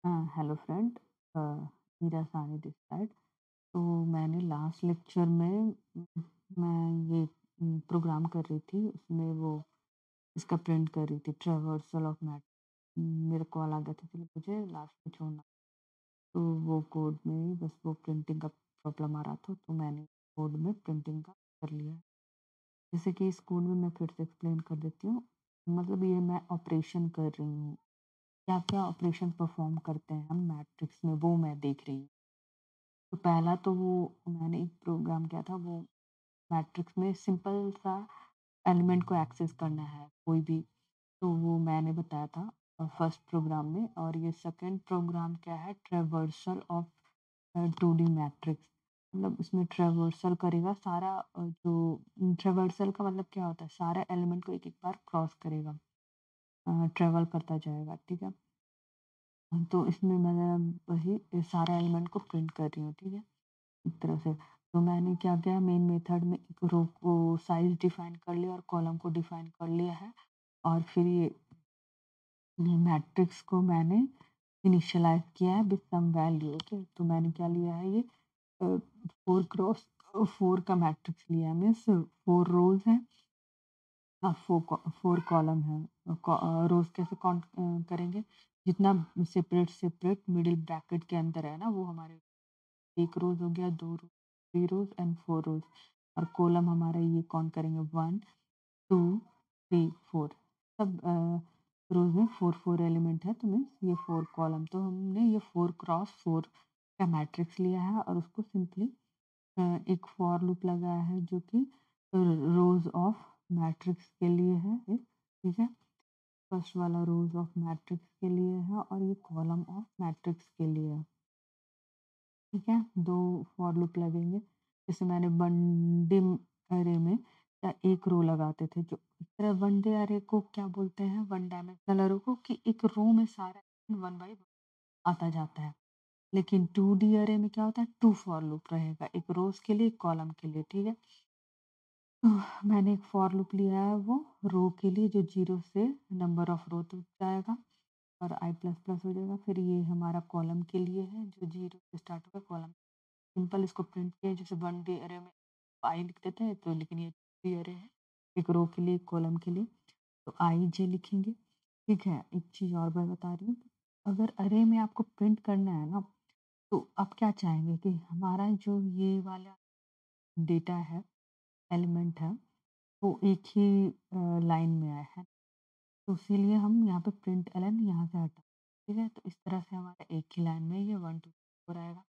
Hello friend. अ, मेरा सानी this side. तो मैंने लास्ट लेक्चर में मैं ये प्रोग्राम कर रही थी, उसमें वो इसका प्रिंट कर रही थी, ट्रेवर्सल ऑफ मैट। मेरा कॉल आ गया था, इसलिए मुझे लास्ट में छोड़ना। तो वो कोड में ही बस वो प्रिंटिंग का प्रॉब्लम आ रहा था, तो मैंने कोड में प्रिंटिंग का कर लिया। जैसे कि इस कोड में मैं फिर से एक्सप्लेन कर देती हूँ। मतलब ये मैं ऑपरेशन कर रही हूँ, क्या-क्या ऑपरेशन परफॉर्म करते हैं हम मैट्रिक्स में, वो मैं देख रही हूँ। तो पहला तो वो मैंने एक प्रोग्राम किया था, वो मैट्रिक्स में सिंपल सा एलिमेंट को एक्सेस करना है कोई भी, तो वो मैंने बताया था फर्स्ट प्रोग्राम में। और ये सेकंड प्रोग्राम क्या है, ट्रेवर्सल ऑफ 2D मैट्रिक्स। मतलब इसमें ट्रेवर्सल करेगा सारा, जो ट्रेवर्सल का मतलब क्या होता है, सारे एलिमेंट को एक-एक बार क्रॉस करेगा, ट्रैवल करता जाएगा, ठीक है? तो इसमें मैं वही सारे एलिमेंट को प्रिंट कर रही हूँ, ठीक है? एक तरह से। तो मैंने क्या किया, मेन मेथड में एक रो को साइज़ डिफ़ाइन कर लिया और कॉलम को डिफ़ाइन कर लिया है। और फिर ये मैट्रिक्स को मैंने इनिशियलाइज़ किया है विथ सम वैल्यू, ओके? तो मैंने क्या लिया है, ये 4 क्रॉस 4 का मैट्रिक्स लिया है, मीन्स 4 रोज़ हैं, 4 कॉलम हैं। रोज़ कैसे काउंट करेंगे? जितना सेपरेट मिडल ब्रैकेट के अंदर है ना, वो हमारे 1 रोज़ हो गया, 2 रोज़, 3 रोज़ एंड 4 रोज़। और कॉलम हमारा ये काउंट करेंगे, 1, 2, 3, 4। सब रोज़ में 4-4 एलिमेंट है, तो मीन्स ये 4 कॉलम। तो हमने ये 4 क्रॉस 4 का मैट्रिक्स लिया है और उसको सिंपली एक फॉर लूप लगाया है, जो कि रोज़ ऑफ मैट्रिक्स के लिए है एक, ठीक है? फर्स्ट वाला रोज़ ऑफ मैट्रिक्स के लिए है और ये कॉलम ऑफ मैट्रिक्स के लिए है। ठीक है, 2 फॉर लूप लगेंगे। जैसे मैंने बंडे अरे में एक रो लगाते थे, जो इस तरह वन डे अरे को क्या बोलते हैं, वन डायमेंशनल अरे को, कि एक रो में सारा वन बाय वन आता जाता है। लेकिन 2D अरे में क्या होता है, 2 फॉर लूप रहेगा, एक रोज़ के लिए, एक कॉलम के लिए, ठीक है? तो मैंने एक फॉर लूप लिया है, वो रो के लिए, जो 0 से नंबर ऑफ रो तक जाएगा और आई प्लस प्लस हो जाएगा। फिर ये हमारा कॉलम के लिए है, जो 0 से स्टार्ट होगा कॉलम। सिंपल इसको प्रिंट किया, जैसे 1 डे अरे में आई लिखते थे, तो लेकिन ये 2 अरे है, एक रो के लिए, एक कॉलम के लिए, तो आई जे लिखेंगे। ठीक है, एक चीज़ और मैं बता रही हूँ, अगर अरे में आपको प्रिंट करना है ना, तो आप क्या चाहेंगे कि हमारा जो ये वाला डेटा है, एलिमेंट है, वो एक ही लाइन में आए है। तो इसीलिए हम यहाँ पे प्रिंट एलन यहाँ से हटा, ठीक है? तो इस तरह से हमारा एक ही लाइन में ये 1, 2 हो रहेगा।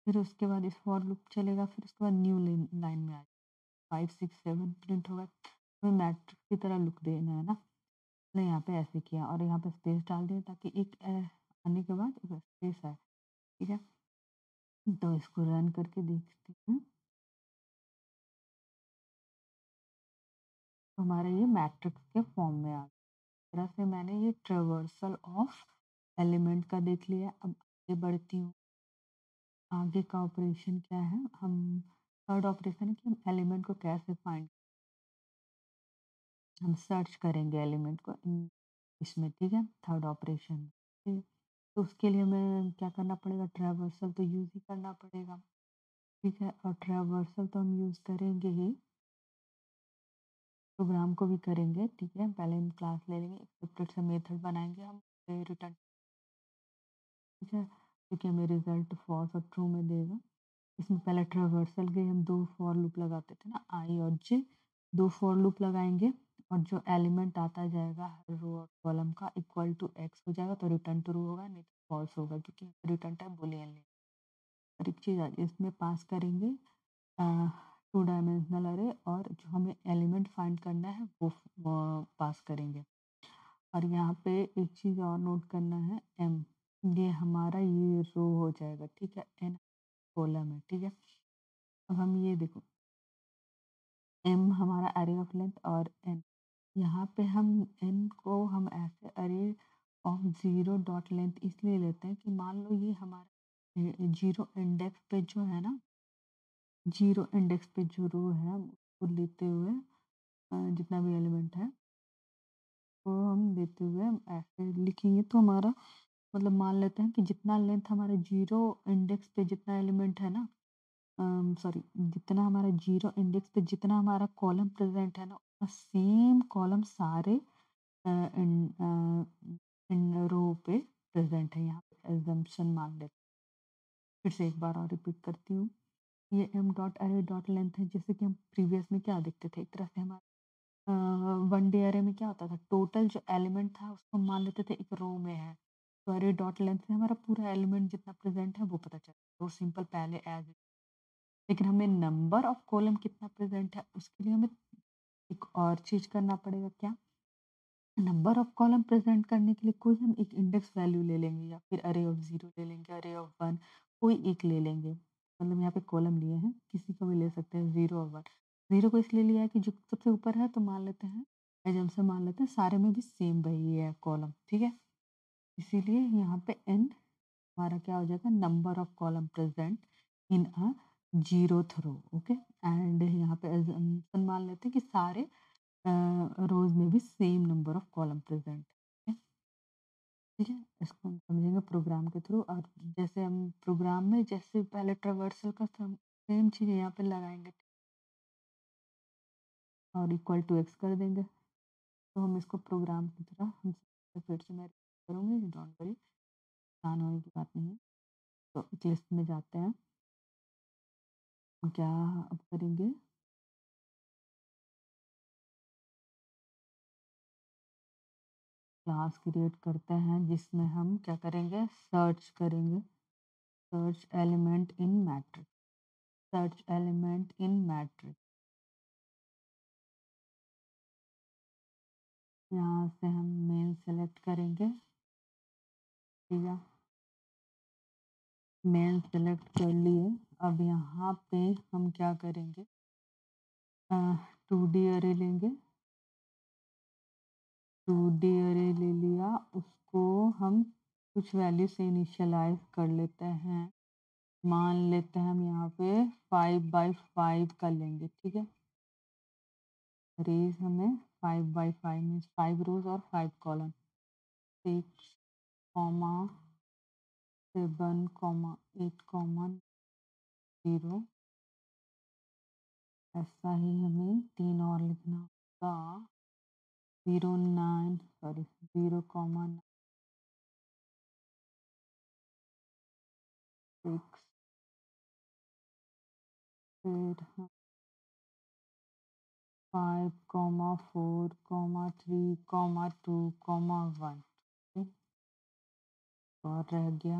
फिर उसके बाद इस फॉर लूप चलेगा, फिर उसके बाद न्यू लाइन लाइन में आ 5, 6, 7 प्रिंट होगा। हमें मैट्रिक्स की तरह लुक देना है ना, मैंने यहाँ पे ऐसे किया और यहाँ पे स्पेस डाल दिया, ताकि एक आने के बाद स्पेस आए, ठीक है? तो इसको रन करके देखते हैं, तो हमारा ये मैट्रिक्स के फॉर्म में आ गया। इस तरह से मैंने ये ट्रेवर्सल ऑफ एलिमेंट का देख लिया। अब आगे बढ़ती हूँ। आगे का ऑपरेशन क्या है, हम थर्ड ऑपरेशन है कि हम एलिमेंट को कैसे फाइंड, हम सर्च करेंगे एलिमेंट को इसमें, ठीक है? थर्ड ऑपरेशन, ठीक है? तो उसके लिए हमें क्या करना पड़ेगा, ट्रैवर्सल तो यूज़ ही करना पड़ेगा, ठीक है? और ट्रैवर्सल तो हम यूज़ करेंगे ही, प्रोग्राम को भी करेंगे, ठीक है? पहले हम क्लास ले लेंगे, एक सेपरेट सा मेथड बनाएँगे हम, रिटर्न, ठीक है? क्योंकि हमें रिज़ल्ट फ़ॉल्स और ट्रू में देगा। इसमें पहले ट्रावर्सल के हम 2 फॉर लूप लगाते थे ना, आई और जे, 2 फॉर लूप लगाएँगे और जो एलिमेंट आता जाएगा हर रो और कॉलम का इक्वल टू एक्स हो जाएगा, तो रिटर्न ट्रू होगा, नहीं तो फॉल्स होगा, क्योंकि रिटर्न टाइप बूलियन है। और एक चीज़ इसमें पास करेंगे अ, 2 डायमेंशनल अरे, और जो हमें एलिमेंट फाइंड करना है वो पास करेंगे। और यहाँ पे एक चीज़ और नोट करना है, एम, ये हमारा ये रो हो जाएगा, ठीक है? एन कॉलम है, ठीक है? अब हम ये देखो, एम हमारा अरे ऑफ लेंथ और एन, यहाँ पे हम एन को हम ऐसे अरे ऑफ ज़ीरो डॉट लेंथ इसलिए लेते हैं कि मान लो ये हमारा ज़ीरो इंडेक्स पे जो है ना, ज़ीरो इंडेक्स पे जो रो है उसको लेते हुए जितना भी एलिमेंट है वो हम लेते हुए हम ऐसे लिखेंगे, तो हमारा मतलब मान लेते हैं कि जितना लेंथ हमारा जीरो इंडेक्स पे जितना एलिमेंट है ना, सॉरी, जितना हमारा जीरो इंडेक्स पे जितना हमारा कॉलम प्रेजेंट है ना, उतना सेम कॉलम सारे इन रो पे प्रेजेंट है। यहाँ पे एजम्पशन मान लेते हैं। फिर से एक बार और रिपीट करती हूँ। ये एम डॉट अरे डॉट लेंथ है, जैसे कि हम प्रीवियस में क्या देखते थे, एक तरह से हमारा वन डे अरे में क्या होता था, टोटल जो एलिमेंट था उसको मान लेते थे एक रो में है। तो अरे डॉट लेंथ से हमारा पूरा एलिमेंट जितना प्रेजेंट है वो पता चलता है, तो सिंपल पहले एज। लेकिन हमें नंबर ऑफ कॉलम कितना प्रेजेंट है उसके लिए हमें एक और चीज करना पड़ेगा। क्या? नंबर ऑफ कॉलम प्रेजेंट करने के लिए कोई हम एक इंडेक्स वैल्यू ले लेंगे, या फिर अरे ऑफ जीरो ले लेंगे, अरे ऑफ वन, कोई एक ले लेंगे। मतलब यहाँ पे कॉलम लिए हैं, किसी को भी ले सकते हैं, जीरो और वन। जीरो को इसलिए लिया है कि जो सबसे ऊपर है, तो मान लेते हैं एजम्पशन मान लेते हैं सारे में भी सेम वही है कॉलम, ठीक है। इसीलिए यहाँ पे एन हमारा क्या हो जाएगा, number of column present in a zeroth row. Okay, and यहाँ पे assumption मान लेते हैं कि सारे रोज में भी same number of column present है। ठीक है, इसको हम समझेंगे प्रोग्राम के थ्रू। और जैसे हम प्रोग्राम में जैसे पहले ट्रावर्सल का सेम चीज़ यहाँ पे लगाएंगे और इक्वल टू एक्स कर देंगे, तो हम इसको प्रोग्राम की तरह हम फिर से मैं करूँगी, डोंट वरी, आसान होने की बात नहीं है। तो इक्लिप्स में जाते हैं, हम क्या अब करेंगे, क्लास क्रिएट करते हैं जिसमें हम क्या करेंगे, सर्च करेंगे, search element in matrix, search element in matrix. यहाँ से हम मेन सेलेक्ट करेंगे, ठीक है, मेन सेलेक्ट कर लिए। अब यहाँ पे हम क्या करेंगे, 2D अरे लेंगे, 2D अरे ले लिया, उसको हम कुछ वैल्यू से इनिशियलाइज कर लेते हैं। मान लेते हैं हम यहाँ पे 5x5 का लेंगे, ठीक है। रेज हमें 5x5 मीन्स 5 रोज और 5 कॉलम, 6, 7, 8, 0। ऐसा ही हमें 3 और लिखना होगा, 09, सॉरी, 0, 6, फिर 5, 4, 3, 2, 1। और रह गया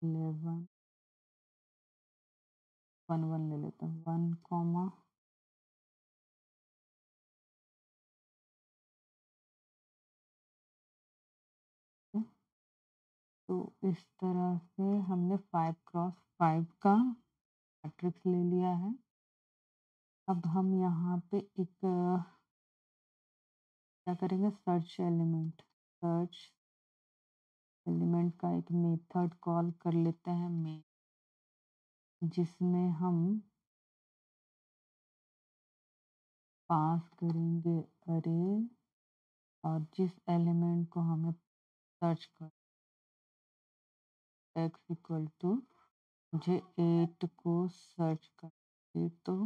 11, 1 ले लेते हैं, 1, तो इस तरह से हमने 5x5 का मैट्रिक्स ले लिया है। अब हम यहाँ पे एक क्या करेंगे, सर्च एलिमेंट, सर्च एलिमेंट का एक मेथड कॉल कर लेते हैं में, जिसमें हम पास करेंगे अरे, और जिस एलिमेंट को हमें सर्च कर, x इक्वल टू, मुझे 8 को सर्च कर, 8 तो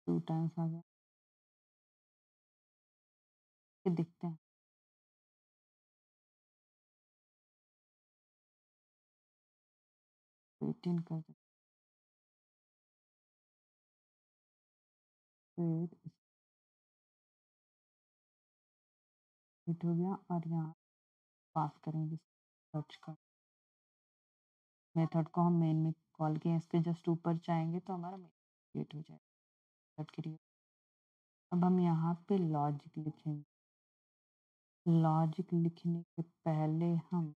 2 टाइम्स आ गया, फिर देखते हैं, 18 कर देते, फिर 8 हो गया, और यहाँ पास करेंगे सर्च कर मेथड को, हम मेन में कॉल किए, इस पे जस्ट ऊपर जाएंगे तो हमारा मेथड क्रिएट हो जाएगा, क्रिएट। अब हम यहाँ पे लॉजिक लिखेंगे, लॉजिक लिखने के पहले हम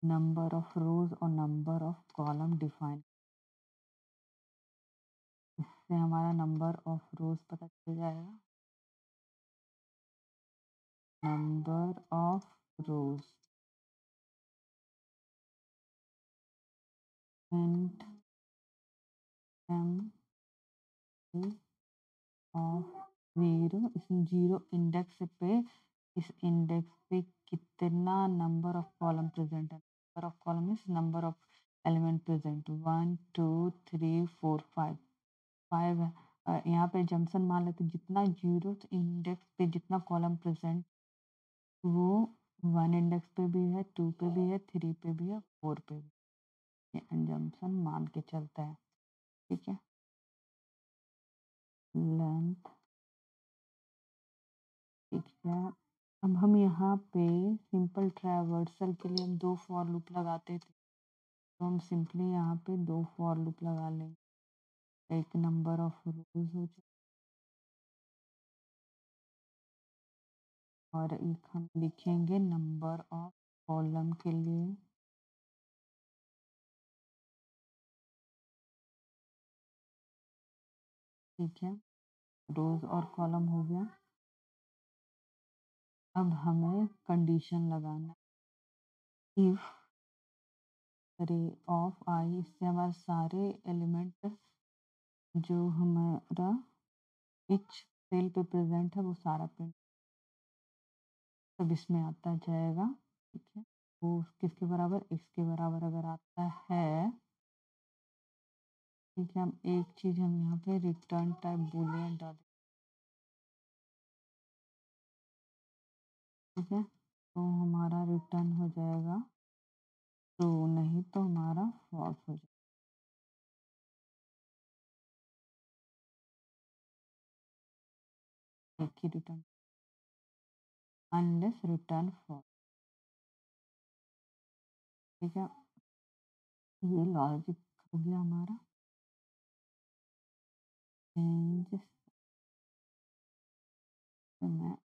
नंबर ऑफ रोज और नंबर ऑफ कॉलम डिफाइन, इससे हमारा नंबर ऑफ रोज पता चल जाएगा, number of rows and M of 0, इस 0 इंडेक्स पे, इस इंडेक्स पे कितना नंबर ऑफ कॉलम प्रेजेंट है। Number of column means number of element present, 1 2 3 4 5 5 है। यहाँ पे जंक्शन मान लेते जितना 0 इंडेक्स पे जितना कॉलम प्रेजेंट, वो 1 इंडेक्स पे भी है, 2 पे भी है, 3 पे भी है, 4 पे भी। ये जंक्शन मान के चलता है, ठीक है। लेंथ, ठीक है। अब हम यहाँ पे सिंपल ट्रैवर्सल के लिए हम 2 फॉर लूप लगाते थे, तो हम सिंपली यहाँ पे 2 फॉर लूप लगा लेंगे। एक नंबर ऑफ रोज हो जाए और एक हम लिखेंगे नंबर ऑफ कॉलम के लिए। ठीक है, रोज और कॉलम हो गया। अब हमें कंडीशन लगाना, इफ अरे ऑफ आई, इससे हमारे सारे एलिमेंट जो हमारा इच सेल पे प्रेजेंट है वो सारा प्रिंट सब इसमें आता जाएगा, ठीक है। वो किसके बराबर, एक्स के बराबर अगर आता है, ठीक है। हम एक चीज़ हम यहाँ पे रिटर्न टाइप बूलियन डाल, ठीक है। तो हमारा रिटर्न हो जाएगा ट्रू, नहीं तो हमारा फॉल्स हो जाएगा। एक ही रिटर्न, अनलेस रिटर्न फॉल्स, ठीक है। ये लॉजिक हो गया हमारा। चेंज, तो मैं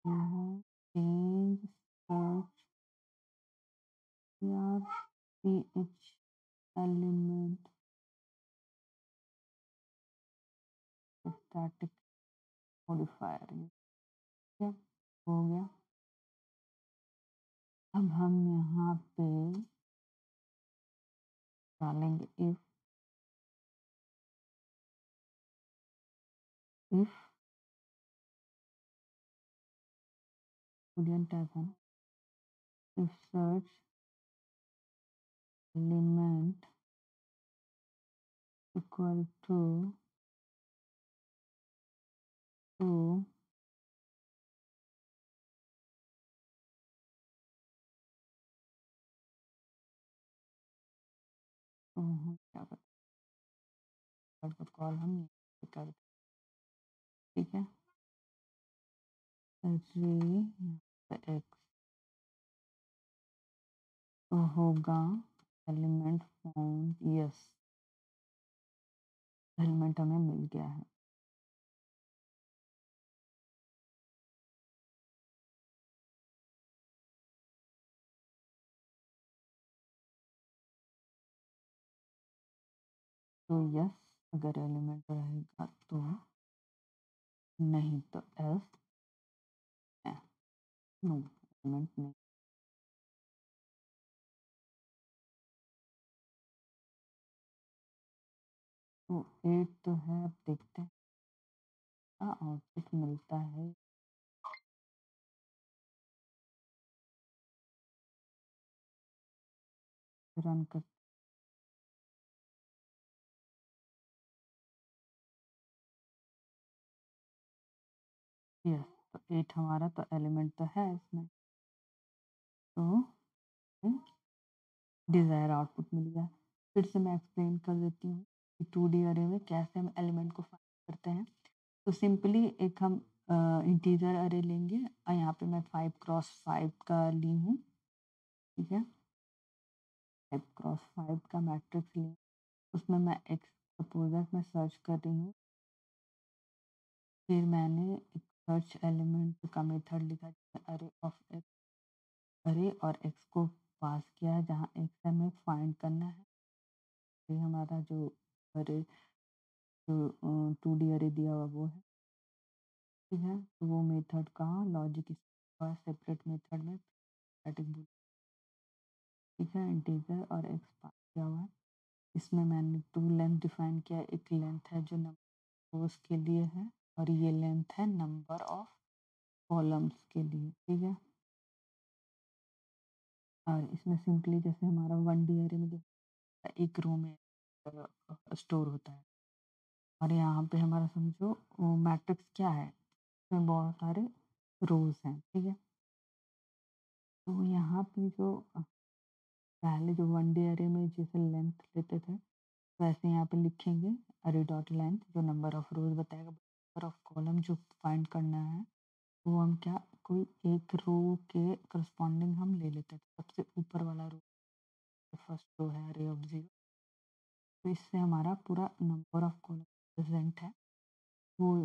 यहाँ चेंज सर्च या P H element static modifier, ठीक है, हो गया। अब हम यहाँ पे डालेंगे इफ बूलियन टाइप है, if search element equal to two, तो हम क्या करते, कॉल हम ये करते, ठीक है। रे एक्स तो होगा एलिमेंट फाउंड, यस एलिमेंट हमें मिल गया है। तो यस अगर एलिमेंट रहेगा तो, नहीं तो एस, नो एलिमेंट नहीं। तो 8 तो है, अब देखते हैं क्या आउटपुट मिलता है। रन कर, यस तो 8 हमारा तो एलिमेंट तो है इसमें, तो डिज़ायर आउटपुट मिल गया। फिर से मैं एक्सप्लेन कर देती हूँ कि 2D अरे में कैसे हम एलिमेंट को फाइंड करते हैं। तो सिंपली एक हम इंटीजर अरे लेंगे और यहाँ पे मैं 5 क्रॉस 5 का ली हूँ, ठीक है। 5 क्रॉस 5 का मैट्रिक्स ली, उसमें मैं एक्स सपोज मैं सर्च कर रही हूँ, फिर मैंने एक सर्च एलिमेंट का मेथड लिखा जिसमें अरे ऑफ एक्स, अरे और एक्स को पास किया है, जहाँ एक्स हमें फाइंड करना है। ये हमारा जो अरे जो 2D अरे दिया हुआ वो है, ठीक है। तो वो मेथड का लॉजिक सेपरेट मेथड में स्टैटिक ठीक है, इंटीजर और एक्स पास किया हुआ है। इसमें मैंने 2 लेंथ डिफाइन किया है। एक लेंथ है जो नंबर रोज के लिए है और ये लेंथ है नंबर ऑफ कॉलम्स के लिए, ठीक है। और इसमें सिंपली जैसे हमारा 1D अरे में एक रो में स्टोर होता है और यहाँ पे हमारा समझो मैट्रिक्स क्या है, इसमें बहुत सारे रोज हैं, ठीक है। तो यहाँ पे जो पहले जो 1D अरे में जैसे लेंथ लेते थे वैसे यहाँ पे लिखेंगे अरे डॉट लेंथ जो नंबर ऑफ रोज बताएगा। नंबर ऑफ कॉलम जो फाइंड करना है वो हम क्या कोई एक रो के करस्पॉन्डिंग हम ले लेते हैं। सबसे ऊपर वाला रो फर्स्ट रो है अरे ऑफ 0, तो इससे हमारा पूरा नंबर ऑफ कॉलम प्रेजेंट है वो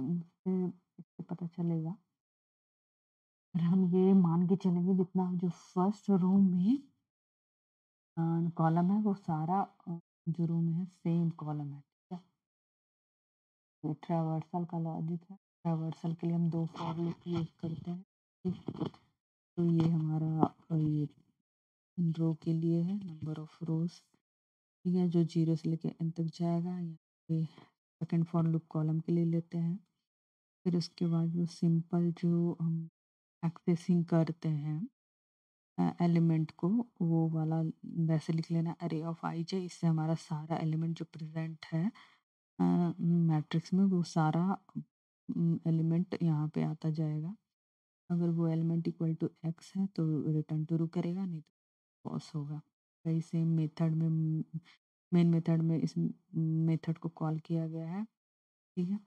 इससे पता चलेगा। और हम ये मान के चलेंगे जितना जो फर्स्ट रो में कॉलम है वो सारा जो रो में है सेम कॉलम है, ठीक है। ये ट्रावर्सल का लॉजिक है। ट्रावर्सल के लिए हम 2 फॉर लूप यूज करते हैं, ठीक। तो ये हमारा ये रो के लिए है नंबर ऑफ रोज, ठीक है, जो 0 से लेके n तक जाएगा। यहाँ पे सेकंड फॉर लूप कॉलम के लिए लेते हैं। फिर उसके बाद जो सिंपल जो हम एक्सेसिंग करते हैं एलिमेंट को वो वाला वैसे लिख लेना अरे ऑफ आई जे। इससे हमारा सारा एलिमेंट जो प्रेजेंट है मैट्रिक्स में वो सारा एलिमेंट यहाँ पे आता जाएगा। अगर वो एलिमेंट इक्वल टू एक्स है तो रिटर्न ट्रू करेगा, नहीं तो फॉल्स होगा। वही सेम मेथड में मेन मेथड में इस मेथड को कॉल किया गया है, ठीक है।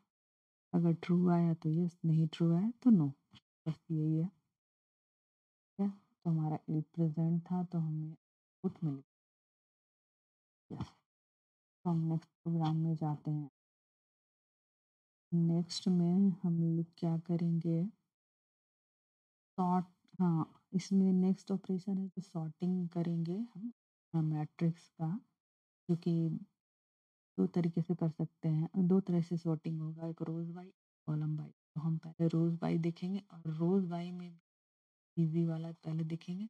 अगर ट्रू आया तो यस, नहीं ट्रू आया तो नो, बस यही है, ठीक है। तो हमारा एट प्रेजेंट था तो हमें आउटपुट मिल गया। तो हम नेक्स्ट प्रोग्राम में जाते हैं। नेक्स्ट में हम लोग क्या करेंगे, सॉर्ट। हाँ, इसमें नेक्स्ट ऑपरेशन है जो सॉर्टिंग करेंगे हम मैट्रिक्स का, जो कि 2 तरीके से कर सकते हैं। 2 तरह से सॉर्टिंग होगा, एक रोज बाई कॉलम बाई। तो हम पहले रोज बाई देखेंगे और रोज बाई में इजी वाला पहले देखेंगे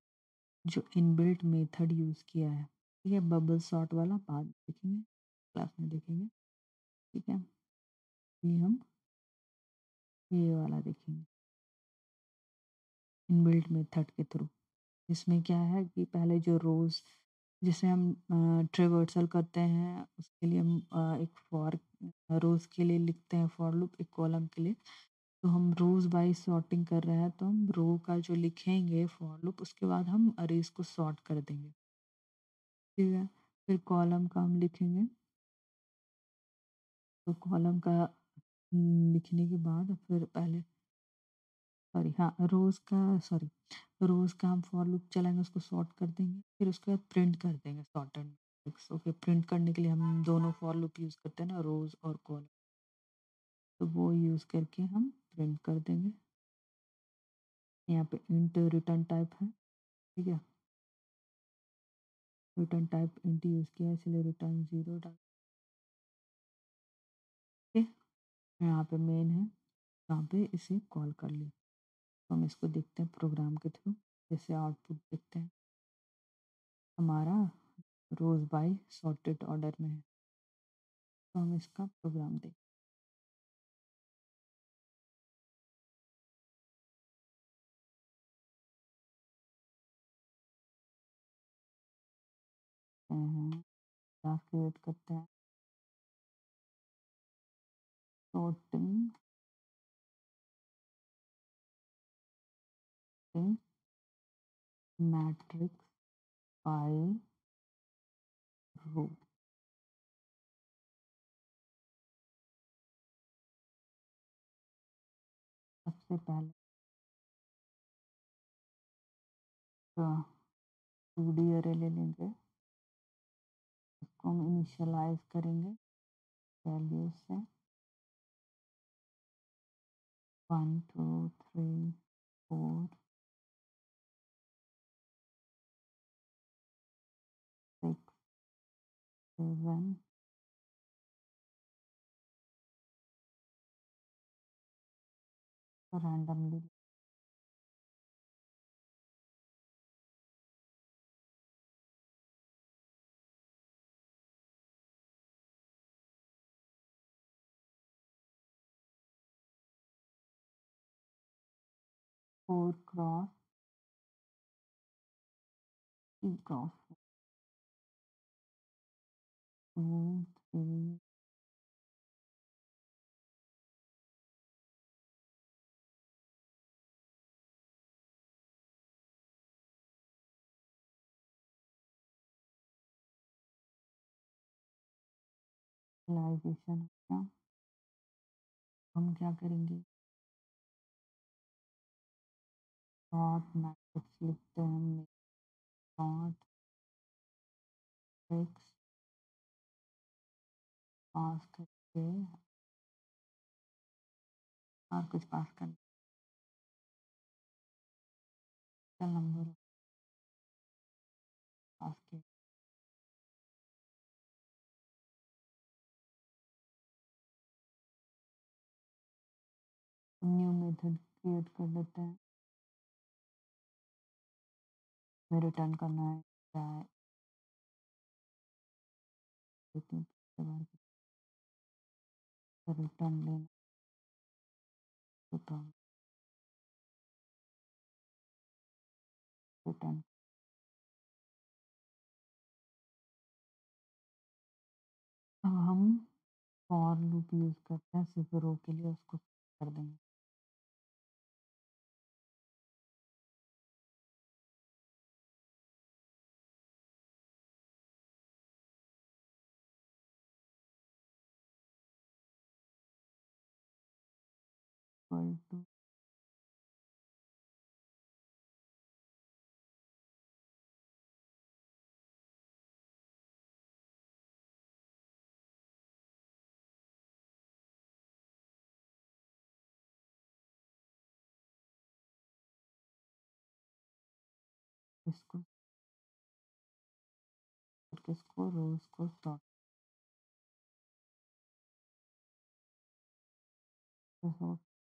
जो इनबिल्ट मेथड यूज़ किया है, ठीक है। बबल सॉर्ट वाला बाद में देखेंगे, क्लास में देखेंगे, ठीक है। ये हम ये वाला देखेंगे इनबिल्ट मेथड के थ्रू। इसमें क्या है कि पहले जो रोज़ जिसे हम ट्रेवर्सल करते हैं उसके लिए हम एक फॉर रोज़ के लिए लिखते हैं फॉर लूप, एक कॉलम के लिए। तो हम रोज़ बाय सॉर्टिंग कर रहे हैं तो हम रो का जो लिखेंगे फॉर लूप उसके बाद हम अरेज को सॉर्ट कर देंगे, ठीक है। फिर कॉलम का हम लिखेंगे, तो कॉलम का लिखने के बाद फिर पहले सॉरी हाँ रोज़ का हम फॉर लूप चलाएंगे, उसको सॉर्ट कर देंगे, फिर उसके बाद प्रिंट कर देंगे सॉर्टेड मैट्रिक्स। ओके, प्रिंट करने के लिए हम दोनों फॉर लूप यूज़ करते हैं ना, रोज़ और कॉलम, तो वो यूज़ करके हम प्रिंट कर देंगे। यहाँ पे इंट रिटर्न टाइप है, ठीक है। रिटर्न टाइप इंट यूज़ किया है इसलिए रिटर्न 0 डाल के यहाँ पे मेन है, यहाँ पे इसे कॉल कर लिया। तो हम इसको देखते हैं प्रोग्राम के थ्रू, जैसे आउटपुट देखते हैं हमारा रोज़ बाय सॉर्टेड ऑर्डर में है। तो हम इसका प्रोग्राम देखते हैं, क्लास क्रिएट करते हैं, sorting matrix by row। सबसे पहले 2D अरे ले लेंगे, इसको हम इनिशियलाइज करेंगे वैल्यूज से 1 2 3 4 6 7 रैंडमली। 4 क्रॉस 3 क्रॉस 2 3 रियलाइजेशन हो गया। हम क्या करेंगे, डॉट मैट्रिक्स लिखते हैं, डॉट मैट्रिक्स पास करके और कुछ पास करना नंबर पास के न्यू मेथड क्रिएट कर लेते हैं। में रिटर्न करना है क्या है, देती हूँ पिछले बार की रिटर्न लेना होता है, रिटर्न। अब हम फॉर लूप यूज़ करते हैं सिर्फ रो के लिए, उसको कर देंगे। इक्वल टू इसको करके इसको रोज को सॉर्ट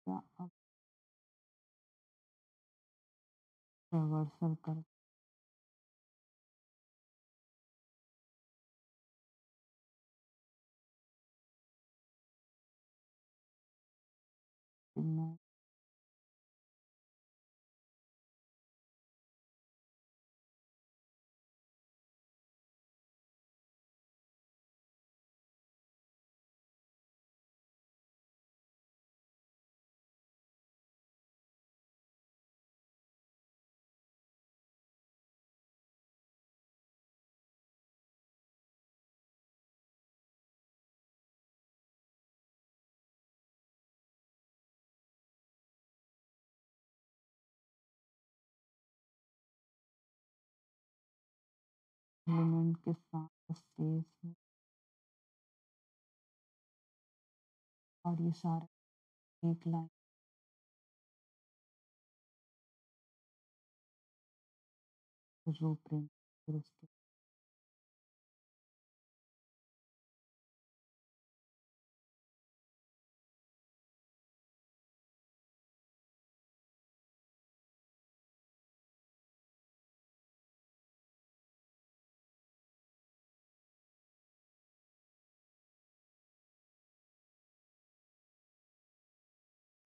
किया। अब रिवर्सल कर मैं एलिमेंट के साथ स्पेस और ये सारा एक लाइन रो प्रिंट, फिर उसके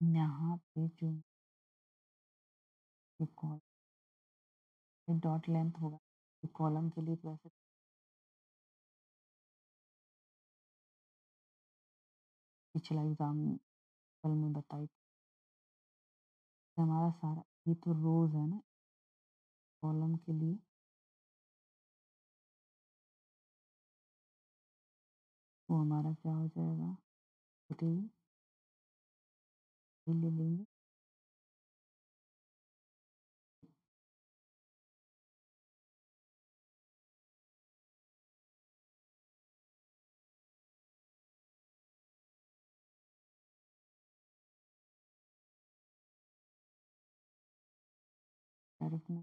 यहाँ पे जो डॉट लेंथ होगा कॉलम के लिए, तो ऐसे पिछला एग्जाम कल में बताई थी। हमारा सारा ये तो रोज है ना, कॉलम के लिए वो हमारा क्या हो जाएगा, थ्री ले लेंगे। डायरेक्ट में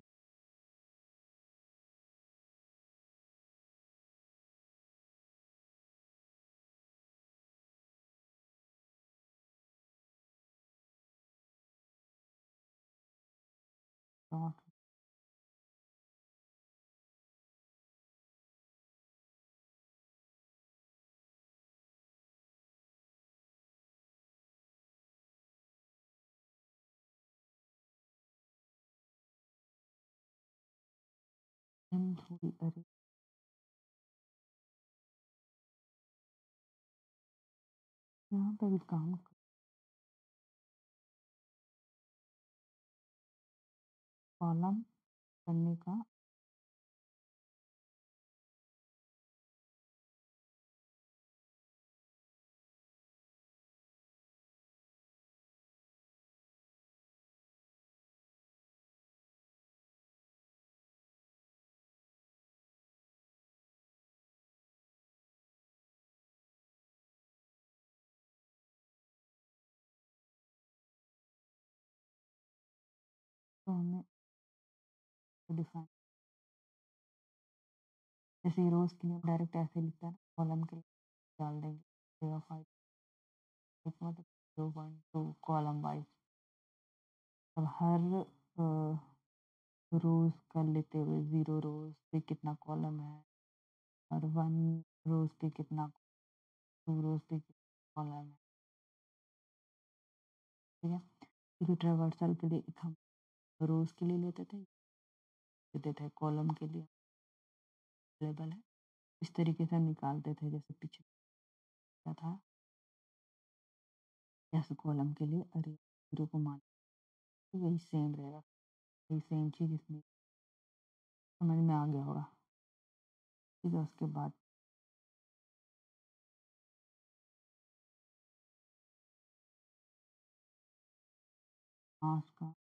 डॉट थोड़ी अरे यहाँ पे भी काम कॉलम करने का तो हमें डिफाइन जैसे रोज़ के लिए हम डायरेक्ट ऐसे लिखते हैं ना, कॉलम के लिए डाल देंगे 0.5 मतलब 0.2 कॉलम वाइज। अब हर रोज़ का लेते हुए 0 रोज़ पे कितना कॉलम है और 1 रोज़ पे कितना, 2 रोज़ पे कितना कॉलम है, ठीक है? क्योंकि ट्रावर्सल के लिए एक हम रोज़ के लिए लेते थे कॉलम के लिए अवेलेबल है। इस तरीके से हम निकालते थे जैसे पीछे क्या था, ऐसे कॉलम के लिए अरे 0 को मान वही सेम रहेगा, वही सेम चीज़ इसमें समझ में आ गया होगा। ठीक है, उसके बाद मास का